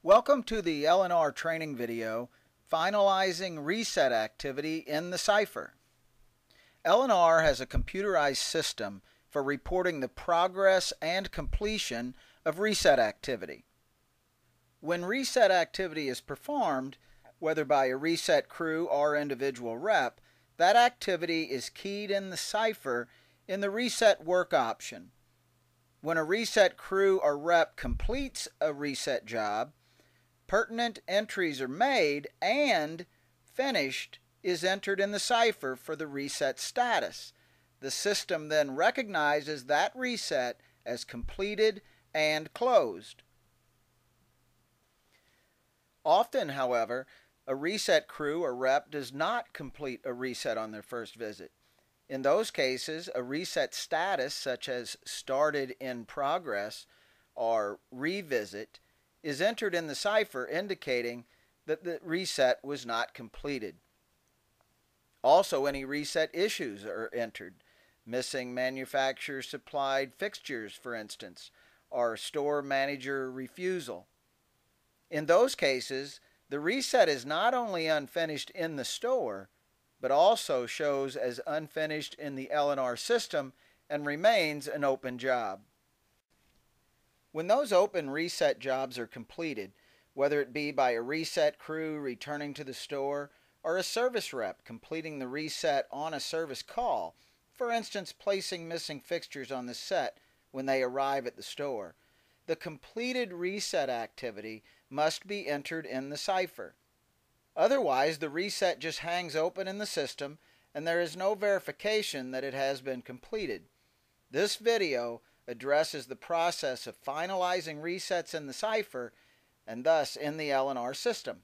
Welcome to the L&R training video, Finalizing Reset Activity in the Cipher. L&R has a computerized system for reporting the progress and completion of reset activity. When reset activity is performed, whether by a reset crew or individual rep, that activity is keyed in the Cipher in the Reset Work option. When a reset crew or rep completes a reset job, pertinent entries are made and finished is entered in the Cipher for the reset status. The system then recognizes that reset as completed and closed. Often, however, a reset crew or rep does not complete a reset on their first visit. In those cases, a reset status such as started in progress or revisit is entered in the Cipher indicating that the reset was not completed. Also, any reset issues are entered. Missing manufacturer supplied fixtures, for instance, or store manager refusal. In those cases, the reset is not only unfinished in the store, but also shows as unfinished in the L&R system and remains an open job. When those open reset jobs are completed, whether it be by a reset crew returning to the store or a service rep completing the reset on a service call, for instance placing missing fixtures on the set when they arrive at the store, the completed reset activity must be entered in the Cipher. Otherwise, the reset just hangs open in the system and there is no verification that it has been completed. This video addresses the process of finalizing resets in the Cipher and thus in the L&R system.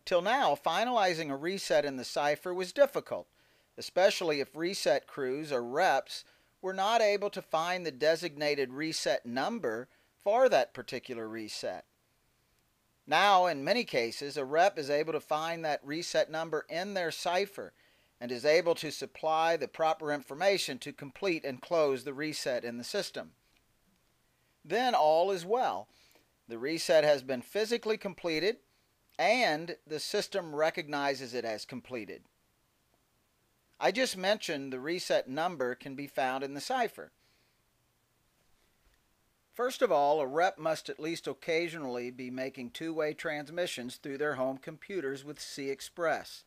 Till now, finalizing a reset in the Cipher was difficult, especially if reset crews or reps were not able to find the designated reset number for that particular reset. Now, in many cases, a rep is able to find that reset number in their Cipher and is able to supply the proper information to complete and close the reset in the system. Then all is well. The reset has been physically completed and the system recognizes it as completed. I just mentioned the reset number can be found in the Cipher. First of all, a rep must at least occasionally be making two-way transmissions through their home computers with C-Express.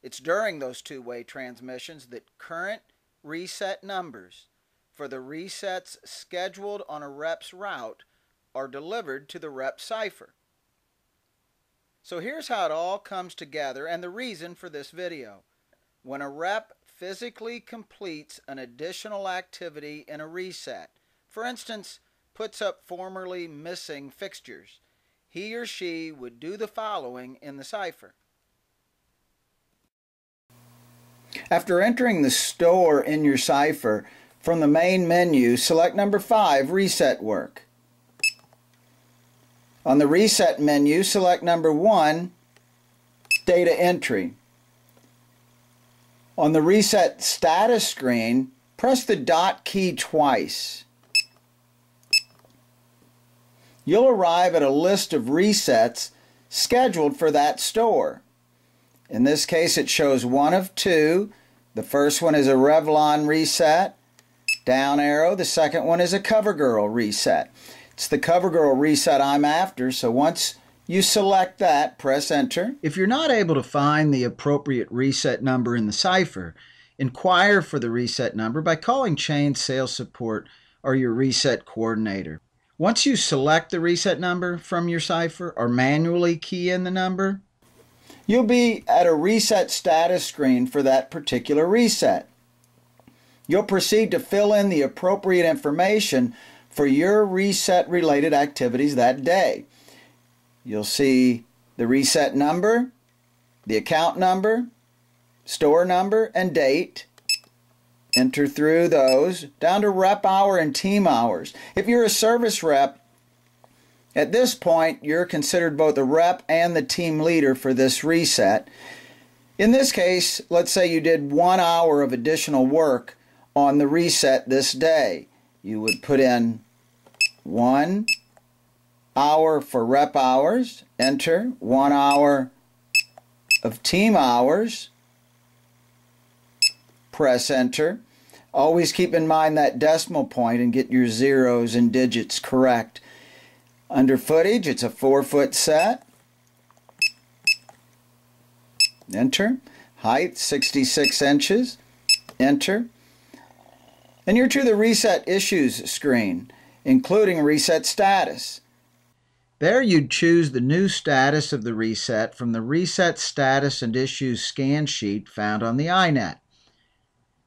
It's during those two-way transmissions that current reset numbers for the resets scheduled on a rep's route are delivered to the rep Cipher. So here's how it all comes together and the reason for this video. When a rep physically completes an additional activity in a reset, for instance, puts up formerly missing fixtures, he or she would do the following in the Cipher. After entering the store in your Cipher, from the main menu, select number 5, Reset Work. On the Reset menu, select number 1, Data Entry. On the Reset Status screen, press the dot key twice. You'll arrive at a list of resets scheduled for that store. In this case, it shows one of two. The first one is a Revlon reset, down arrow. The second one is a CoverGirl reset. It's the CoverGirl reset I'm after, so once you select that, press enter. If you're not able to find the appropriate reset number in the Cipher, inquire for the reset number by calling Chain Sales Support or your reset coordinator. Once you select the reset number from your Cipher or manually key in the number, you'll be at a reset status screen for that particular reset. You'll proceed to fill in the appropriate information for your reset related activities that day. You'll see the reset number, the account number, store number, and date. Enter through those down to rep hour and team hours. If you're a service rep, at this point, you're considered both a rep and the team leader for this reset. In this case, let's say you did 1 hour of additional work on the reset this day. You would put in 1 hour for rep hours, enter. 1 hour of team hours, press enter. Always keep in mind that decimal point and get your zeros and digits correct. Under footage, it's a 4-foot set. Enter. Height, 66 inches. Enter. And you're to the Reset Issues screen, including Reset Status. There you'd choose the new status of the reset from the Reset Status and Issues scan sheet found on the iNet.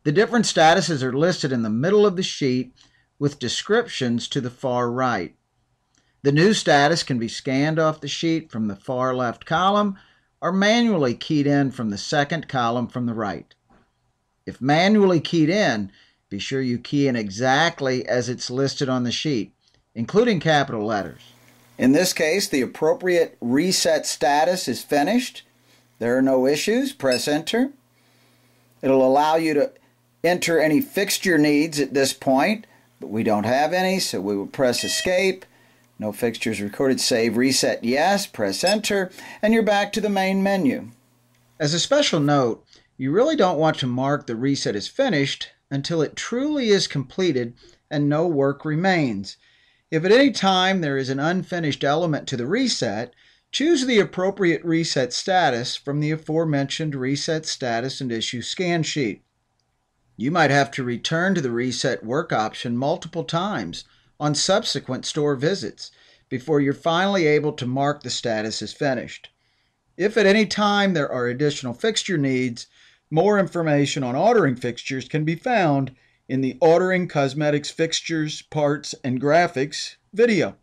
The different statuses are listed in the middle of the sheet with descriptions to the far right. The new status can be scanned off the sheet from the far left column or manually keyed in from the second column from the right. If manually keyed in, be sure you key in exactly as it's listed on the sheet, including capital letters. In this case, the appropriate reset status is finished. There are no issues. Press enter. It'll allow you to enter any fixture needs at this point, but we don't have any, so we will press escape. No fixtures recorded. Save reset yes. Press enter, and you're back to the main menu. As a special note, you really don't want to mark the reset as finished until it truly is completed and no work remains. If at any time there is an unfinished element to the reset, choose the appropriate reset status from the aforementioned Reset Status and Issue scan sheet. You might have to return to the reset work option multiple times on subsequent store visits before you're finally able to mark the status as finished. If at any time there are additional fixture needs, more information on ordering fixtures can be found in the Ordering Cosmetics Fixtures, Parts, and Graphics video.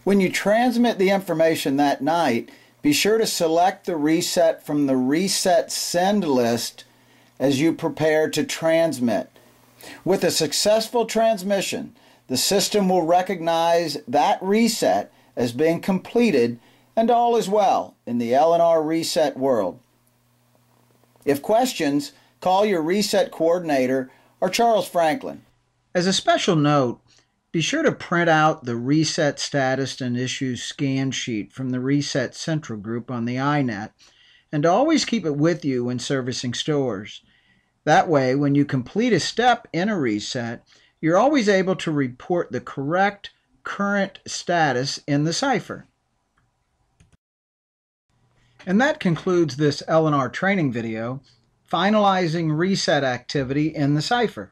When you transmit the information that night, be sure to select the reset from the Reset Send list as you prepare to transmit. With a successful transmission, the system will recognize that reset as being completed and all is well in the L&R reset world. If questions, call your reset coordinator or Charles Franklin. As a special note, be sure to print out the Reset Status and Issues scan sheet from the Reset Central group on the iNet, and always keep it with you when servicing stores. That way, when you complete a step in a reset, you're always able to report the correct current status in the Cipher. And that concludes this L&R training video, Finalizing Reset Activity in the Cipher.